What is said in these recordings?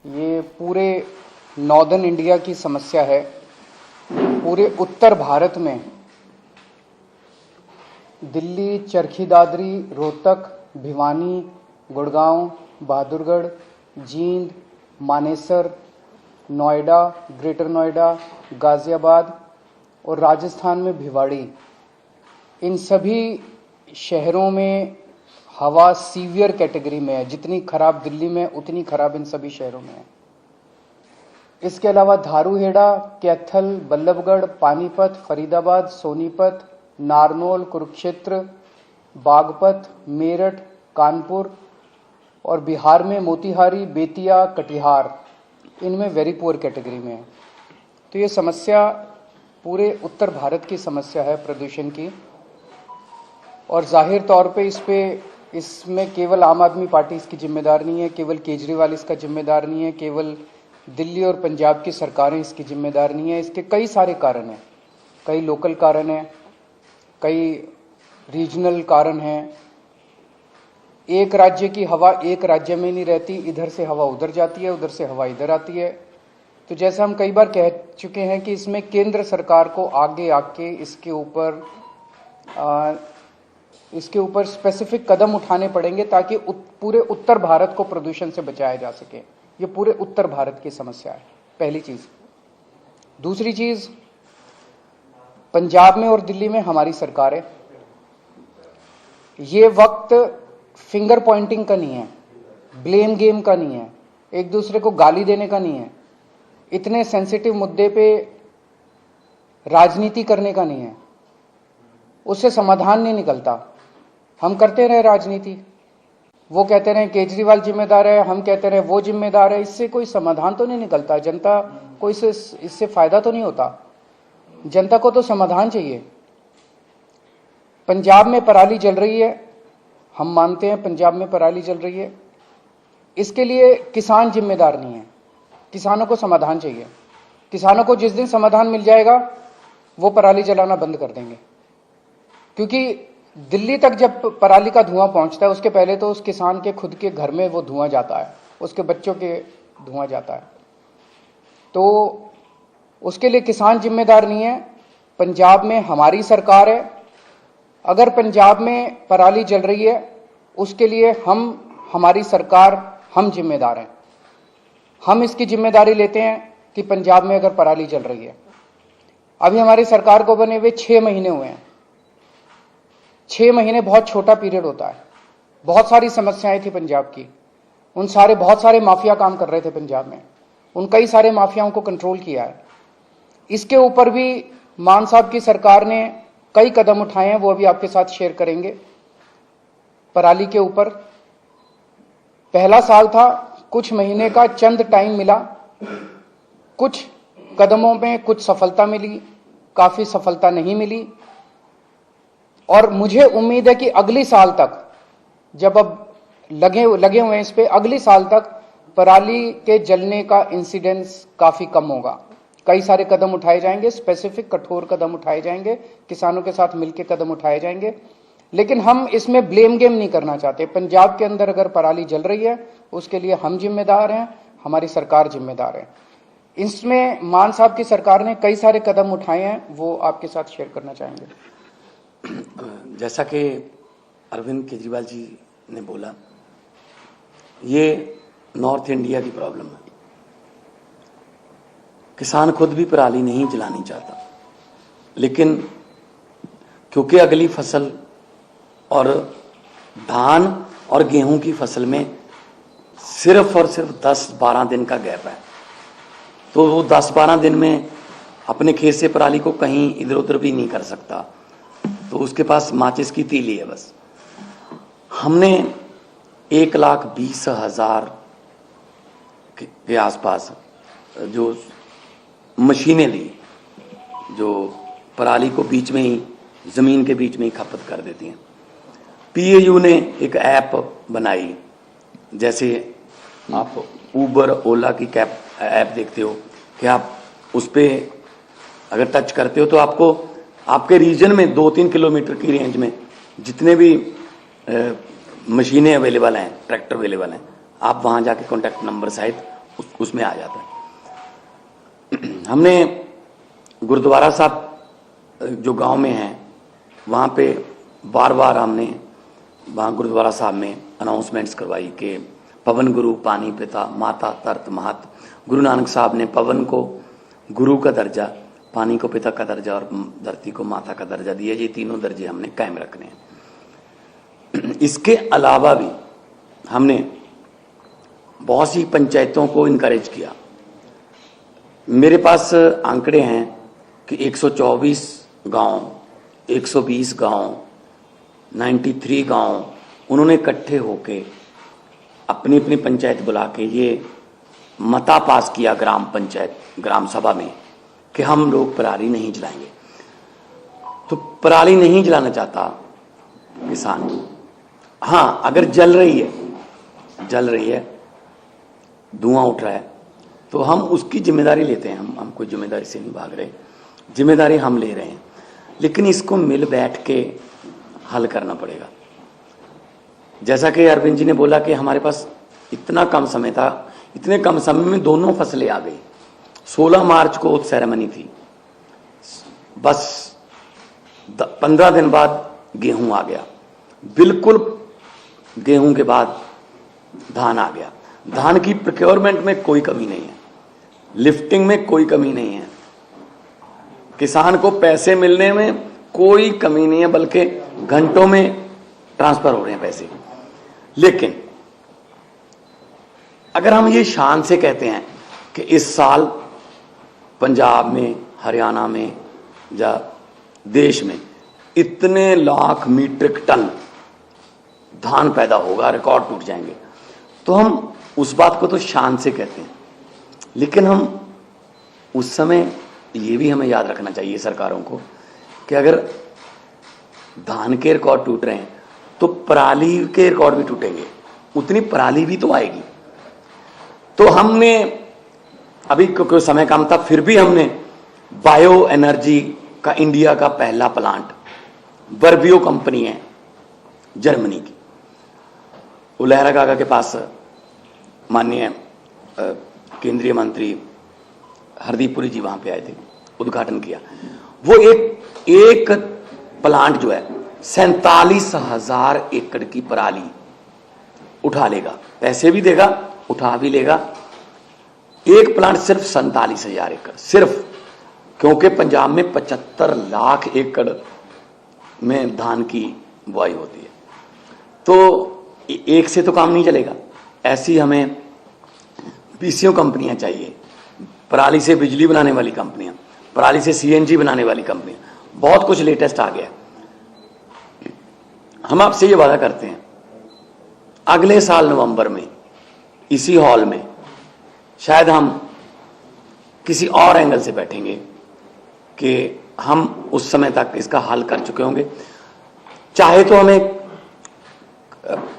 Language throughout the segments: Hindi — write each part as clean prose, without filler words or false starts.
ये पूरे नॉर्दर्न इंडिया की समस्या है। पूरे उत्तर भारत में दिल्ली, चरखी दादरी, रोहतक, भिवानी, गुड़गांव, बहादुरगढ़, जींद, मानेसर, नोएडा, ग्रेटर नोएडा, गाजियाबाद और राजस्थान में भिवाड़ी, इन सभी शहरों में हवा सीवियर कैटेगरी में है। जितनी खराब दिल्ली में उतनी खराब इन सभी शहरों में है। इसके अलावा धारूहेड़ा, कैथल, बल्लभगढ़, पानीपत, फरीदाबाद, सोनीपत, नारनौल, कुरुक्षेत्र, बागपत, मेरठ, कानपुर और बिहार में मोतिहारी, बेतिया, कटिहार, इनमें वेरी पुअर कैटेगरी में है। तो ये समस्या पूरे उत्तर भारत की समस्या है प्रदूषण की। और जाहिर तौर पे इसमें केवल आम आदमी पार्टी इसकी जिम्मेदार नहीं है, केवल केजरीवाल इसका जिम्मेदार नहीं है, केवल दिल्ली और पंजाब की सरकारें इसकी जिम्मेदार नहीं है। इसके कई सारे कारण हैं, कई लोकल कारण हैं, कई रीजनल कारण हैं। एक राज्य की हवा एक राज्य में नहीं रहती, इधर से हवा उधर जाती है, उधर से हवा इधर आती है। तो जैसा हम कई बार कह चुके हैं कि इसमें केंद्र सरकार को आगे आके इसके ऊपर स्पेसिफिक कदम उठाने पड़ेंगे ताकि पूरे उत्तर भारत को प्रदूषण से बचाया जा सके। ये पूरे उत्तर भारत की समस्या है, पहली चीज। दूसरी चीज, पंजाब में और दिल्ली में हमारी सरकार है। ये वक्त फिंगर पॉइंटिंग का नहीं है, ब्लेम गेम का नहीं है, एक दूसरे को गाली देने का नहीं है, इतने सेंसिटिव मुद्दे पे राजनीति करने का नहीं है। उससे समाधान नहीं निकलता। हम करते रहे राजनीति, वो कहते रहे केजरीवाल जिम्मेदार है, हम कहते रहे वो जिम्मेदार है, इससे कोई समाधान तो नहीं निकलता। जनता को इससे फायदा तो नहीं होता। जनता को तो समाधान चाहिए। पंजाब में पराली जल रही है, हम मानते हैं पंजाब में पराली जल रही है, इसके लिए किसान जिम्मेदार नहीं है। किसानों को समाधान चाहिए। किसानों को जिस दिन समाधान मिल जाएगा वो पराली जलाना बंद कर देंगे। क्योंकि दिल्ली तक जब पराली का धुआं पहुंचता है, उसके पहले तो उस किसान के खुद के घर में वो धुआं जाता है, उसके बच्चों के धुआं जाता है। तो उसके लिए किसान जिम्मेदार नहीं है। पंजाब में हमारी सरकार है। अगर पंजाब में पराली जल रही है उसके लिए हमारी सरकार, हम जिम्मेदार हैं। हम इसकी जिम्मेदारी लेते हैं कि पंजाब में अगर पराली जल रही है। अभी हमारी सरकार को बने हुए 6 महीने हुए हैं। 6 महीने बहुत छोटा पीरियड होता है। बहुत सारी समस्याएं थी पंजाब की। बहुत सारे माफिया काम कर रहे थे पंजाब में। उन कई सारे माफियाओं को कंट्रोल किया है। इसके ऊपर भी मान साहब की सरकार ने कई कदम उठाए हैं, वो अभी आपके साथ शेयर करेंगे। पराली के ऊपर पहला साल था, कुछ महीने का चंद टाइम मिला, कुछ कदमों में कुछ सफलता मिली, काफी सफलता नहीं मिली। और मुझे उम्मीद है कि अगली साल तक, जब अब लगे हुए हैं इस पे, अगली साल तक पराली के जलने का इंसिडेंस काफी कम होगा। कई सारे कदम उठाए जाएंगे, स्पेसिफिक कठोर कदम उठाए जाएंगे, किसानों के साथ मिलकर कदम उठाए जाएंगे। लेकिन हम इसमें ब्लेम गेम नहीं करना चाहते। पंजाब के अंदर अगर पराली जल रही है उसके लिए हम जिम्मेदार हैं, हमारी सरकार जिम्मेदार है। इसमें मान साहब की सरकार ने कई सारे कदम उठाए हैं, वो आपके साथ शेयर करना चाहेंगे। जैसा कि अरविंद केजरीवाल जी ने बोला, ये नॉर्थ इंडिया की प्रॉब्लम है। किसान खुद भी पराली नहीं जलानी चाहता, लेकिन क्योंकि अगली फसल और धान और गेहूं की फसल में सिर्फ और सिर्फ 10-12 दिन का गैप है, तो वो 10-12 दिन में अपने खेत से पराली को कहीं इधर उधर भी नहीं कर सकता। तो उसके पास माचिस की तीली है बस। हमने 1,20,000 के आसपास जो मशीनें दी, जो पराली को बीच में ही, जमीन के बीच में ही खपत कर देती हैं। पीएयू ने एक ऐप बनाई, जैसे आप उबर ओला की कैब ऐप देखते हो कि आप उस पर अगर टच करते हो तो आपको आपके रीजन में 2-3 किलोमीटर की रेंज में जितने भी मशीनें अवेलेबल हैं, ट्रैक्टर अवेलेबल हैं, आप वहां जाके कॉन्टैक्ट नंबर सहित उसमें आ जाता है। हमने गुरुद्वारा साहब जो गांव में है वहाँ पे बार बार हमने वहाँ गुरुद्वारा साहब में अनाउंसमेंट्स करवाई कि पवन गुरु पानी पिता माता तरत महत। गुरु नानक साहब ने पवन को गुरु का दर्जा, पानी को पिता का दर्जा और धरती को माता का दर्जा दिया। ये तीनों दर्जे हमने कायम रखने हैं। इसके अलावा भी हमने बहुत सी पंचायतों को इनकरेज किया। मेरे पास आंकड़े हैं कि 124 गांव, 120 गांव, 93 गांव उन्होंने इकट्ठे होके अपनी अपनी पंचायत बुला के ये मता पास किया ग्राम पंचायत ग्राम सभा में कि हम लोग पराली नहीं जलाएंगे। तो पराली नहीं जलाना चाहता किसान, हाँ अगर जल रही है धुआं उठ रहा है तो हम उसकी जिम्मेदारी लेते हैं। हम कोई जिम्मेदारी से नहीं भाग रहे, जिम्मेदारी हम ले रहे हैं, लेकिन इसको मिल बैठ के हल करना पड़ेगा। जैसा कि अरविंद जी ने बोला कि हमारे पास इतना कम समय था, इतने कम समय में दोनों फसलें आ गई। 16 मार्च को सेरेमनी थी, बस 15 दिन बाद गेहूं आ गया, बिल्कुल गेहूं के बाद धान आ गया। धान की प्रोक्योरमेंट में कोई कमी नहीं है, लिफ्टिंग में कोई कमी नहीं है, किसान को पैसे मिलने में कोई कमी नहीं है, बल्कि घंटों में ट्रांसफर हो रहे हैं पैसे। लेकिन अगर हम ये शान से कहते हैं कि इस साल पंजाब में, हरियाणा में या देश में इतने लाख मीट्रिक टन धान पैदा होगा, रिकॉर्ड टूट जाएंगे, तो हम उस बात को तो शान से कहते हैं। लेकिन हम उस समय ये भी हमें याद रखना चाहिए सरकारों को कि अगर धान के रिकॉर्ड टूट रहे हैं तो पराली के रिकॉर्ड भी टूटेंगे, उतनी पराली भी तो आएगी। तो हमने अभी क्योंकि समय कम था, फिर भी हमने बायो एनर्जी का इंडिया का पहला प्लांट, वर्बियो कंपनी है जर्मनी की, वो लहरा काका के पास माननीय केंद्रीय मंत्री हरदीप पुरी जी वहां पे आए थे, उद्घाटन किया। वो एक प्लांट जो है 47,000 एकड़ की पराली उठा लेगा, पैसे भी देगा, उठा भी लेगा। एक प्लांट सिर्फ 47,000 एकड़, सिर्फ क्योंकि पंजाब में 75 लाख एकड़ में धान की बुआई होती है। तो एक से तो काम नहीं चलेगा, ऐसी हमें पीसीओ कंपनियां चाहिए, पराली से बिजली बनाने वाली कंपनियां, पराली से सीएनजी बनाने वाली कंपनियां, बहुत कुछ लेटेस्ट आ गया। हम आपसे ये वादा करते हैं अगले साल नवंबर में इसी हॉल में शायद हम किसी और एंगल से बैठेंगे कि हम उस समय तक इसका हल कर चुके होंगे। चाहे तो हमें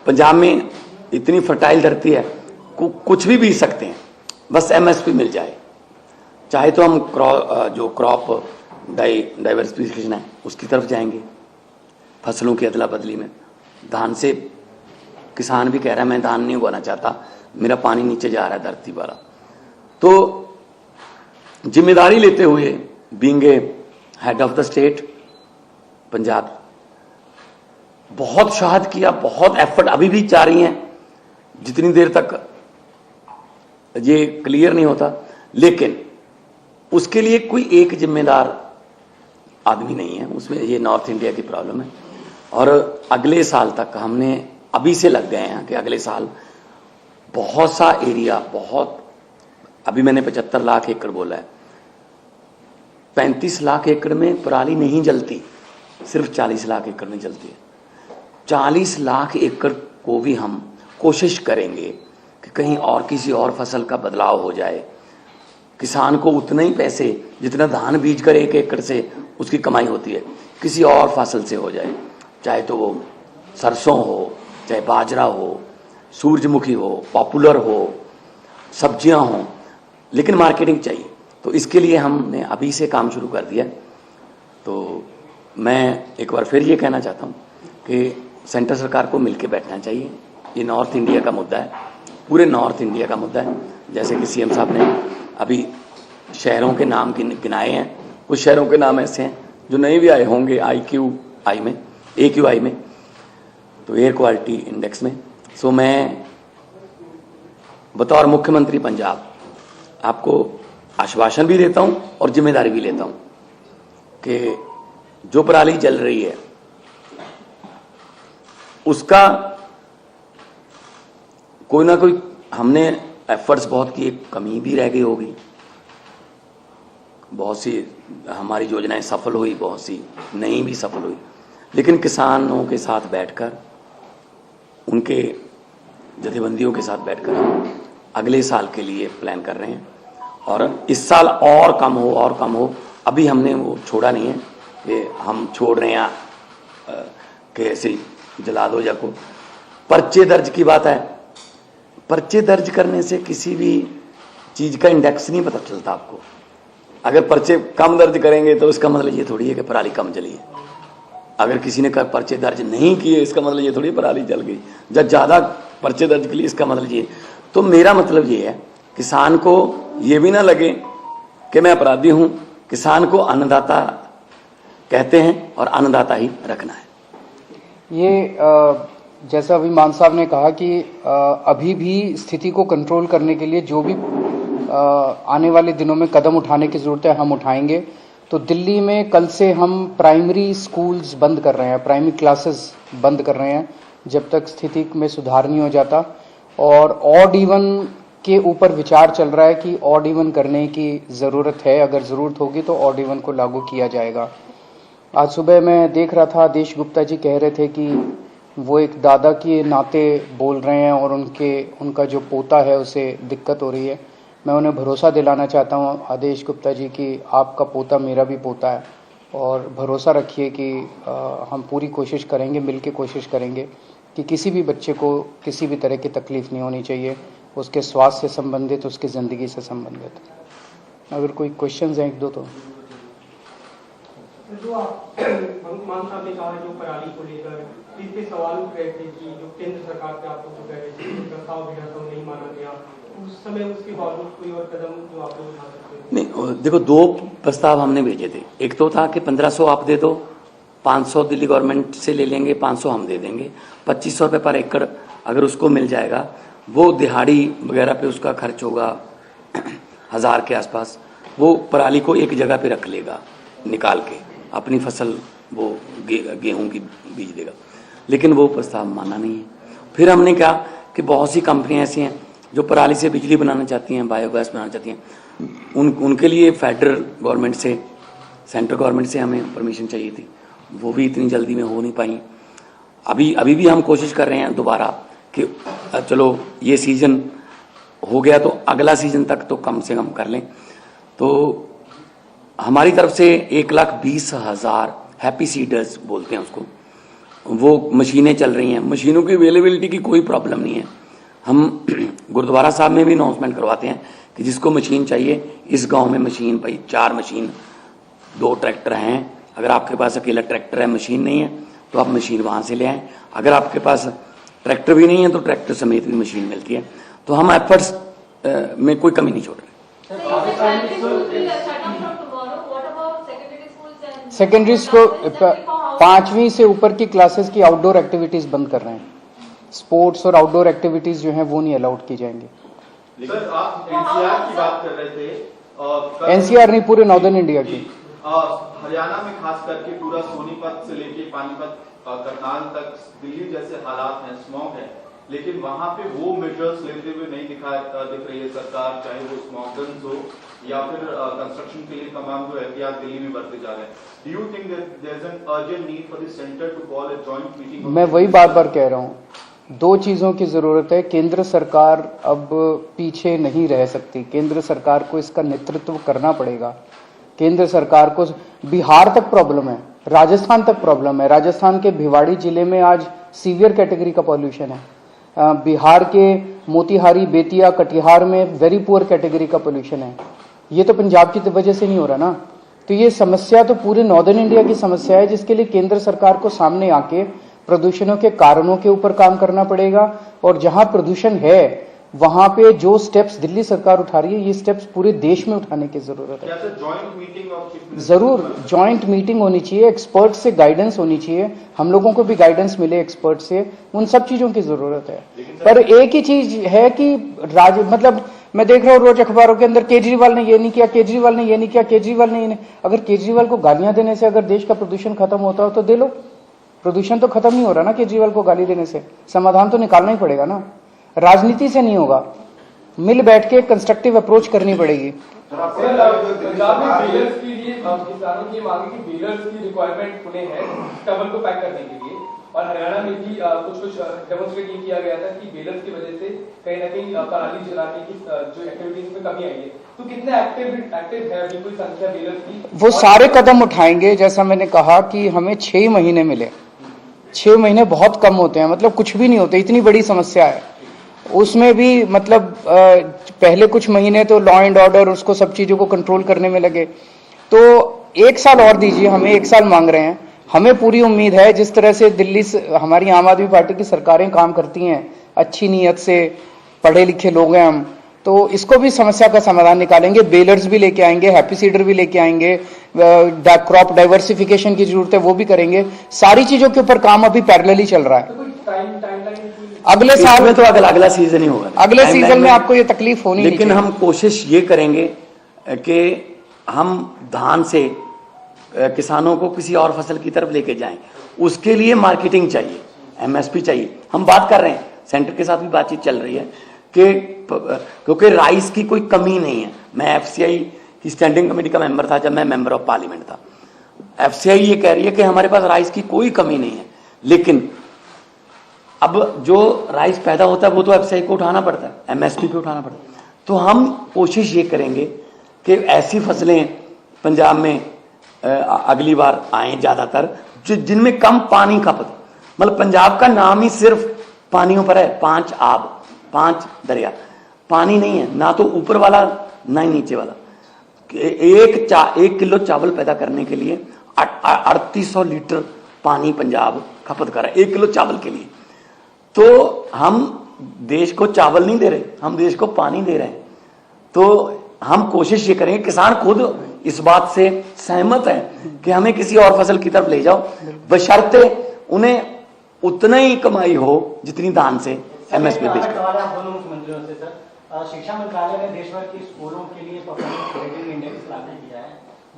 पंजाब में इतनी फर्टाइल धरती है, कुछ भी बीज सकते हैं, बस एमएसपी मिल जाए। चाहे तो हम जो क्रॉप डाइवर्सिफिकेशन है उसकी तरफ जाएंगे, फसलों की अदला बदली में। धान से किसान भी कह रहा है मैं धान नहीं उगाना चाहता, मेरा पानी नीचे जा रहा है धरती वाला। तो जिम्मेदारी लेते हुए being a head of the state Punjab, बहुत शहाद किया, बहुत एफर्ट अभी भी जारी हैं, जितनी देर तक ये क्लियर नहीं होता। लेकिन उसके लिए कोई एक जिम्मेदार आदमी नहीं है, उसमें ये नॉर्थ इंडिया की प्रॉब्लम है। और अगले साल तक हमने अभी से लग गए हैं कि अगले साल बहुत सा एरिया, बहुत, अभी मैंने 75 लाख एकड़ बोला है, 35 लाख एकड़ में पराली नहीं जलती, सिर्फ 40 लाख एकड़ में जलती है। 40 लाख एकड़ को भी हम कोशिश करेंगे कि कहीं और किसी और फसल का बदलाव हो जाए, किसान को उतना ही पैसे जितना धान बीज कर 1 एकड़ से उसकी कमाई होती है किसी और फसल से हो जाए, चाहे तो वो सरसों हो, चाहे बाजरा हो, सूरजमुखी हो, पॉपुलर हो, सब्जियां हो, लेकिन मार्केटिंग चाहिए। तो इसके लिए हमने अभी से काम शुरू कर दिया। तो मैं एक बार फिर ये कहना चाहता हूँ कि सेंटर सरकार को मिलकर बैठना चाहिए। ये नॉर्थ इंडिया का मुद्दा है, पूरे नॉर्थ इंडिया का मुद्दा है। जैसे कि सीएम साहब ने अभी शहरों के नाम गिनाए हैं, कुछ शहरों के नाम ऐसे हैं जो नहीं भी आए होंगे AQI में, तो एयर क्वालिटी इंडेक्स में। सो मैं बतौर मुख्यमंत्री पंजाब आपको आश्वासन भी देता हूं और जिम्मेदारी भी लेता हूं कि जो पराली जल रही है उसका कोई ना कोई हमने एफर्ट्स बहुत किए, कमी भी रह गई होगी, बहुत सी हमारी योजनाएं सफल हुई, बहुत सी नहीं भी सफल हुई, लेकिन किसानों के साथ बैठकर, उनके जथेबंदियों के साथ बैठकर हम अगले साल के लिए प्लान कर रहे हैं और इस साल और कम हो। अभी हमने वो छोड़ा नहीं है कि हम छोड़ रहे हैं कि ऐसे जला दो या को। पर्चे दर्ज की बात है, पर्चे दर्ज करने से किसी भी चीज का इंडेक्स नहीं पता चलता आपको। अगर पर्चे कम दर्ज करेंगे तो इसका मतलब ये थोड़ी है कि पराली कम जली है। अगर किसी ने पर्चे दर्ज नहीं किए इसका मतलब ये थोड़ी पराली जल गई। जब ज्यादा पर्चे दर्ज के लिए इसका मतलब ये। तो मेरा मतलब ये है, किसान को ये भी ना लगे कि मैं अपराधी हूं। किसान को अन्नदाता कहते हैं और अन्नदाता ही रखना है। ये जैसा अभी मान साहब ने कहा कि अभी भी स्थिति को कंट्रोल करने के लिए जो भी आने वाले दिनों में कदम उठाने की जरूरत है हम उठाएंगे। तो दिल्ली में कल से हम प्राइमरी स्कूल्स बंद कर रहे हैं, प्राइमरी क्लासेस बंद कर रहे हैं जब तक स्थिति में सुधार नहीं हो जाता। और ऑड इवन के ऊपर विचार चल रहा है कि ऑड इवन करने की जरूरत है, अगर जरूरत होगी तो ऑड इवन को लागू किया जाएगा। आज सुबह मैं देख रहा था, आदेश गुप्ता जी कह रहे थे कि वो एक दादा के नाते बोल रहे हैं और उनका जो पोता है उसे दिक्कत हो रही है। मैं उन्हें भरोसा दिलाना चाहता हूं आदेश गुप्ता जी कि आपका पोता मेरा भी पोता है और भरोसा रखिए कि हम पूरी कोशिश करेंगे, मिलकर कोशिश करेंगे कि किसी भी बच्चे को किसी भी तरह की तकलीफ नहीं होनी चाहिए, उसके स्वास्थ्य से संबंधित, उसकी ज़िंदगी से संबंधित। अगर कोई क्वेश्चंस हैं एक दो तो। जो आप मान साहब ने कहा, जो पराली को लेकर इस पे सवाल उठ रहे थे कि जो केंद्र सरकार पे आप लोग कह रहे थे कि प्रस्ताव भेजा था नहीं माना गया, उस समय उसके बावजूद कोई और कदम जो आप लोग उठा सकते हैं? नहीं, देखो, दो प्रस्ताव हमने भेजे थे। एक तो था कि 1500 आप दे दो, 500 दिल्ली गवर्नमेंट से ले लेंगे, 500 हम दे देंगे, 2500 रुपये पर एकड़ अगर उसको मिल जाएगा, वो दिहाड़ी वगैरह पे उसका खर्च होगा 1000 के आसपास, वो पराली को एक जगह पे रख लेगा, निकाल के अपनी फसल वो गेहूं की बीज देगा। लेकिन वो प्रस्ताव माना नहीं है। फिर हमने कहा कि बहुत सी कंपनियां ऐसी हैं जो पराली से बिजली बनाना चाहती हैं, बायोगैस बनाना चाहती हैं, उनके लिए फेडरल गवर्नमेंट से, सेंट्रल गवर्नमेंट से हमें परमिशन चाहिए थी, वो भी इतनी जल्दी में हो नहीं पाई। अभी भी हम कोशिश कर रहे हैं दोबारा कि चलो ये सीजन हो गया तो अगला सीजन तक तो कम से कम कर लें। तो हमारी तरफ से 1,20,000 हैप्पी सीडर्स बोलते हैं उसको, वो मशीनें चल रही हैं। मशीनों की अवेलेबिलिटी की कोई प्रॉब्लम नहीं है। हम गुरुद्वारा साहब में भी अनाउंसमेंट करवाते हैं कि जिसको मशीन चाहिए, इस गांव में मशीन, भाई 4 मशीन, 2 ट्रैक्टर हैं। अगर आपके पास अकेला ट्रैक्टर है, मशीन नहीं है, तो आप मशीन वहां से ले आएं। अगर आपके पास ट्रैक्टर भी नहीं है तो ट्रैक्टर समेत भी मशीन मिलती है। तो हम एफर्ट्स में कोई कमी नहीं छोड़ रहे। सेकेंडरी स्कूल 5वीं से ऊपर की क्लासेस की आउटडोर एक्टिविटीज बंद कर रहे हैं। स्पोर्ट्स और आउटडोर एक्टिविटीज जो हैं वो नहीं अलाउड की जाएंगी। सर, आप एनसीआर की बात कर रहे थे। एनसीआर नहीं, पूरे नॉर्दर्न इंडिया की। हरियाणा में खास करके पूरा सोनीपत से लेके पानीपत, करनाल तक दिल्ली जैसे हालात हैं, स्मॉग है, लेकिन वहां पे वो मेजर्स लेते हुए नहीं दिख रही है सरकार, चाहे वो स्मॉग गन्स हो या फिर कंस्ट्रक्शन के लिए तमाम जो एहतियात दिल्ली में बरते जा रहे हैं। Do you think there is an urgent need for the centre to call a joint meeting? मैं वही बार कह रहा हूँ, 2 चीजों की जरूरत है। केंद्र सरकार अब पीछे नहीं रह सकती, केंद्र सरकार को इसका नेतृत्व करना पड़ेगा। केंद्र सरकार को, बिहार तक प्रॉब्लम है, राजस्थान तक प्रॉब्लम है। राजस्थान के भिवाड़ी जिले में आज सीवियर कैटेगरी का पॉल्यूशन है। बिहार के मोतिहारी, बेतिया, कटिहार में वेरी पुअर कैटेगरी का पॉल्यूशन है। ये तो पंजाब की वजह से नहीं हो रहा ना। तो ये समस्या तो पूरे नॉर्दर्न इंडिया की समस्या है, जिसके लिए केंद्र सरकार को सामने आके प्रदूषणों के कारणों के ऊपर काम करना पड़ेगा। और जहां प्रदूषण है वहां पे जो स्टेप्स दिल्ली सरकार उठा रही है, ये स्टेप्स पूरे देश में उठाने की जरूरत है। क्या sir joint meeting of chief minister? जरूर जॉइंट मीटिंग होनी चाहिए, एक्सपर्ट से गाइडेंस होनी चाहिए, हम लोगों को भी गाइडेंस मिले एक्सपर्ट से, उन सब चीजों की जरूरत है। पर एक ही चीज है कि मतलब मैं देख रहा हूँ रोज अखबारों के अंदर केजरीवाल ने ये नहीं किया, केजरीवाल ने ये नहीं किया, केजरीवाल ने ये नहीं। अगर केजरीवाल को गालियां देने से अगर देश का प्रदूषण खत्म होता हो तो दे लो, प्रदूषण तो खत्म नहीं हो रहा ना केजरीवाल को गाली देने से, समाधान तो निकालना ही पड़ेगा ना, राजनीति से नहीं होगा, मिल बैठ के कंस्ट्रक्टिव अप्रोच करनी पड़ेगी। पंजाब में बेलर्स के लिए किसानों की मांग है कि बेलर्स की रिक्वायरमेंट पुणे है स्टबल को पैक करने के लिए, और हरियाणा में भी कुछ डेमोन्स्ट्रेट किया गया था कि बेलर्स की वजह से कहीं ना कहीं पराली जलाने की जो एक्टिविटीज में कमी आई है। तो कितने एक्टिव है अभी कोई संख्या बेलर्स की? वो सारे कदम उठाएंगे, जैसा मैंने कहा कि हमें 6 महीने मिले, 6 महीने बहुत कम होते हैं, मतलब कुछ भी नहीं होते, इतनी बड़ी समस्या है। उसमें भी मतलब पहले कुछ महीने तो लॉ एंड ऑर्डर उसको सब चीजों को कंट्रोल करने में लगे, तो 1 साल और दीजिए, हमें 1 साल मांग रहे हैं। हमें पूरी उम्मीद है जिस तरह से दिल्ली से हमारी आम आदमी पार्टी की सरकारें काम करती हैं, अच्छी नीयत से, पढ़े लिखे लोग हैं हम, तो इसको भी समस्या का समाधान निकालेंगे। बेलर्स भी लेके आएंगे, हैप्पी सीडर भी लेके आएंगे, क्रॉप डाइवर्सिफिकेशन की जरूरत है वो भी करेंगे, सारी चीजों के ऊपर काम अभी पैरेलली चल रहा है। अगले साल में तो अगला सीजन ही होगा, अगले सीजन में आपको ये तकलीफ होनी, लेकिन हम कोशिश ये करेंगे कि हम धान से किसानों को किसी और फसल की तरफ लेके जाएं, उसके लिए मार्केटिंग चाहिए, एमएसपी चाहिए। हम बात कर रहे हैं, सेंटर के साथ भी बातचीत चल रही है कि क्योंकि राइस की कोई कमी नहीं है। मैं एफसीआई की स्टैंडिंग कमेटी का मेंबर था जब मैं मेंबर ऑफ पार्लियामेंट था। एफसीआई ये कह रही है कि हमारे पास राइस की कोई कमी नहीं है, लेकिन अब जो राइस पैदा होता है वो तो एफसीआई को उठाना पड़ता है, एमएसपी पे उठाना पड़ता है। तो हम कोशिश ये करेंगे कि ऐसी फसलें पंजाब में अगली बार आए ज्यादातर जिनमें कम पानी खपत, मतलब पंजाब का नाम ही सिर्फ पानियों पर है, 5 आब, 5 दरिया, पानी नहीं है, ना तो ऊपर वाला ना ही नीचे वाला। 1 किलो चावल पैदा करने के लिए 3800 लीटर पानी पंजाब खपत कर रहा है 1 किलो चावल के लिए। तो हम देश को चावल नहीं दे रहे, हम देश को पानी दे रहे हैं। तो हम कोशिश ये करेंगे, किसान खुद इस बात से सहमत है कि हमें किसी और फसल की तरफ ले जाओ, बशर्ते उन्हें उतना ही कमाई हो जितनी धान से एमएसपी बेच कर। दोनों मुख्यमंत्रियों से सर, शिक्षा मंत्रालय ने देश भर के स्कूलों के लिए परफॉर्मेंस रेटिंग इंडेक्स लागू किया है।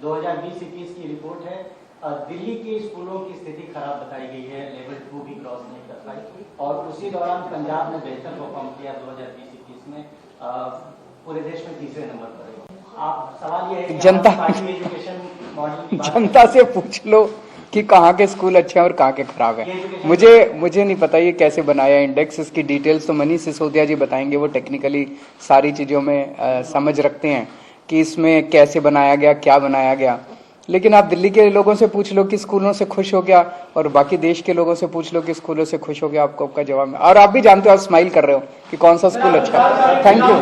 2020-21 की रिपोर्ट है, दिल्ली के स्कूलों की स्थिति खराब बताई गई है, लेवल 2 भी क्रॉस नहीं कर पाई, और उसी दौरान पंजाब ने बेहतर परफॉर्म किया 2020-21 में, पूरे देश में 3रे नंबर पर है। आप सवाल ये है कि एजुकेशन मॉडल जनता से पूछ लो कि कहाँ के स्कूल अच्छे हैं और कहाँ के खराब हैं। मुझे नहीं पता ये कैसे बनाया इंडेक्स, इसकी डिटेल्स तो मनीष सिसोदिया जी बताएंगे, वो टेक्निकली सारी चीजों में समझ रखते हैं कि इसमें कैसे बनाया गया, क्या बनाया गया। लेकिन आप दिल्ली के लोगों से पूछ लो कि स्कूलों से खुश हो गया, और बाकी देश के लोगों से पूछ लो कि स्कूलों से खुश हो गया, आपको आपका जवाब में, और आप भी जानते हो, आप स्माइल कर रहे हो कि कौन सा स्कूल अच्छा है। Thank you.